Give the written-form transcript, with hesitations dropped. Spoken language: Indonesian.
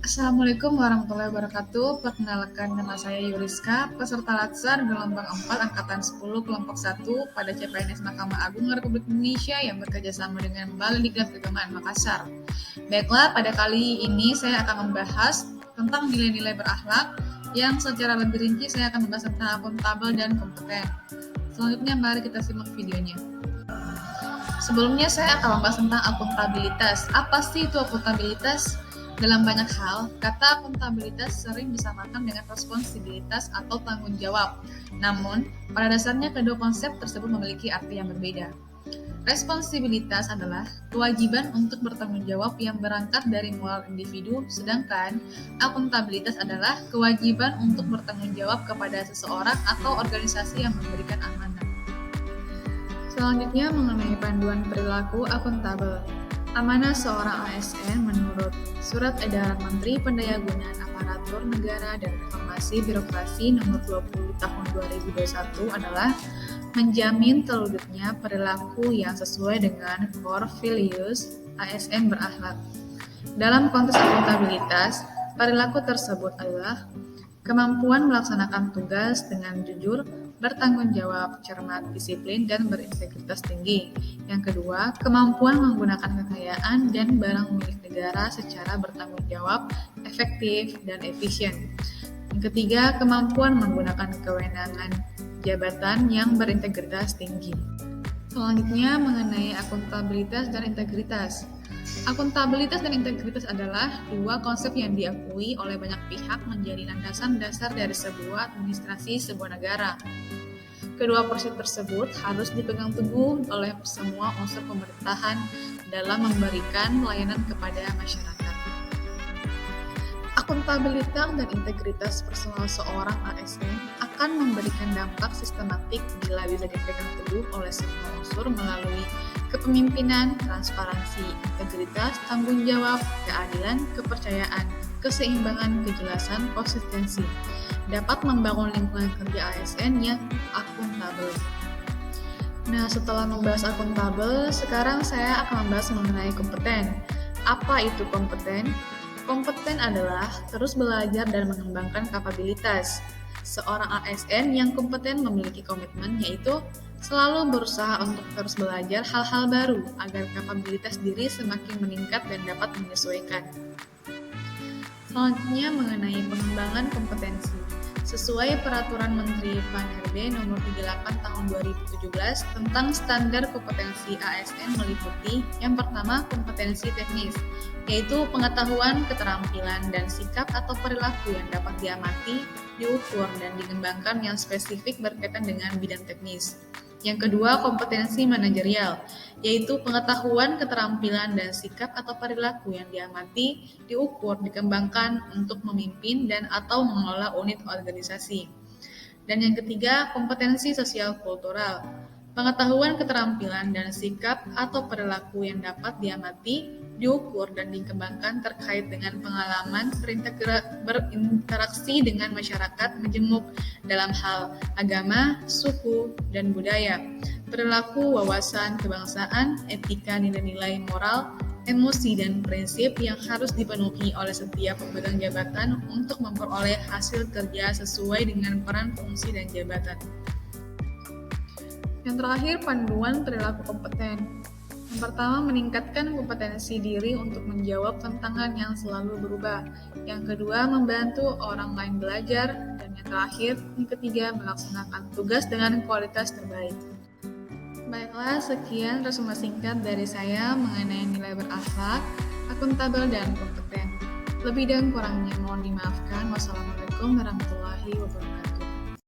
Assalamualaikum warahmatullahi wabarakatuh. Perkenalkan, nama saya Yuriska, peserta Latsar gelombang 4 angkatan 10 kelompok 1 pada CPNS Mahkamah Agung Republik Indonesia yang bekerja sama dengan Balai Diklat Keagamaan Makassar. Baiklah, pada kali ini saya akan membahas tentang nilai-nilai berakhlak yang secara lebih rinci saya akan membahas tentang akuntabel dan kompeten. Selanjutnya mari kita simak videonya. Sebelumnya saya akan membahas tentang akuntabilitas. Apa sih itu akuntabilitas? Dalam banyak hal, kata akuntabilitas sering disamakan dengan responsibilitas atau tanggung jawab. Namun, pada dasarnya kedua konsep tersebut memiliki arti yang berbeda. Responsibilitas adalah kewajiban untuk bertanggung jawab yang berangkat dari moral individu, sedangkan akuntabilitas adalah kewajiban untuk bertanggung jawab kepada seseorang atau organisasi yang memberikan amanah. Selanjutnya mengenai panduan perilaku akuntabel. Amanah seorang ASN menurut Surat Edaran Menteri Pendayagunaan Aparatur Negara dan Reformasi Birokrasi Nomor 20 Tahun 2021 adalah menjamin terwujudnya perilaku yang sesuai dengan core values ASN berakhlak. Dalam konteks akuntabilitas, perilaku tersebut adalah kemampuan melaksanakan tugas dengan jujur, bertanggung jawab, cermat, disiplin, dan berintegritas tinggi. Yang kedua, kemampuan menggunakan kekayaan dan barang milik negara secara bertanggung jawab, efektif, dan efisien. Yang ketiga, kemampuan menggunakan kewenangan jabatan yang berintegritas tinggi. Selanjutnya mengenai akuntabilitas dan integritas. Akuntabilitas dan integritas adalah dua konsep yang diakui oleh banyak pihak menjadi landasan dasar dari sebuah administrasi sebuah negara. Kedua prinsip tersebut harus dipegang teguh oleh semua unsur pemerintahan dalam memberikan pelayanan kepada masyarakat. Akuntabilitas dan integritas personal seorang ASN akan memberikan dampak sistematik bila bisa dipegang teguh oleh semua unsur melalui kepemimpinan, transparansi, integritas, tanggung jawab, keadilan, kepercayaan, keseimbangan, kejelasan, konsistensi, dapat membangun lingkungan kerja ASN yang akuntabel. Nah, setelah membahas akuntabel, sekarang saya akan membahas mengenai kompeten. Apa itu kompeten? Kompeten adalah terus belajar dan mengembangkan kapabilitas. Seorang ASN yang kompeten memiliki komitmen, yaitu selalu berusaha untuk terus belajar hal-hal baru agar kapabilitas diri semakin meningkat dan dapat menyesuaikan. Selanjutnya mengenai pengembangan kompetensi. Sesuai Peraturan Menteri PAN-RB Nomor 38 Tahun 2017 tentang standar kompetensi ASN meliputi yang pertama kompetensi teknis, yaitu pengetahuan, keterampilan, dan sikap atau perilaku yang dapat diamati, diukur, dan dikembangkan yang spesifik berkaitan dengan bidang teknis. Yang kedua, kompetensi manajerial, yaitu pengetahuan, keterampilan, dan sikap atau perilaku yang diamati, diukur, dikembangkan untuk memimpin dan atau mengelola unit organisasi. Dan yang ketiga, kompetensi sosial kultural, pengetahuan, keterampilan, dan sikap atau perilaku yang dapat diamati, diukur, dan dikembangkan terkait dengan pengalaman berinteraksi dengan masyarakat majemuk dalam hal agama, suku, dan budaya, perilaku, wawasan kebangsaan, etika, nilai-nilai moral, emosi, dan prinsip yang harus dipenuhi oleh setiap pemegang jabatan untuk memperoleh hasil kerja sesuai dengan peran, fungsi, dan jabatan. Yang terakhir, panduan perilaku kompeten. Yang pertama, meningkatkan kompetensi diri untuk menjawab tantangan yang selalu berubah. Yang kedua, membantu orang lain belajar. Dan yang terakhir, yang ketiga, melaksanakan tugas dengan kualitas terbaik. Baiklah, sekian resume singkat dari saya mengenai nilai berakhlak, akuntabel, dan kompeten. Lebih dan kurangnya mohon dimaafkan. Wassalamualaikum warahmatullahi wabarakatuh.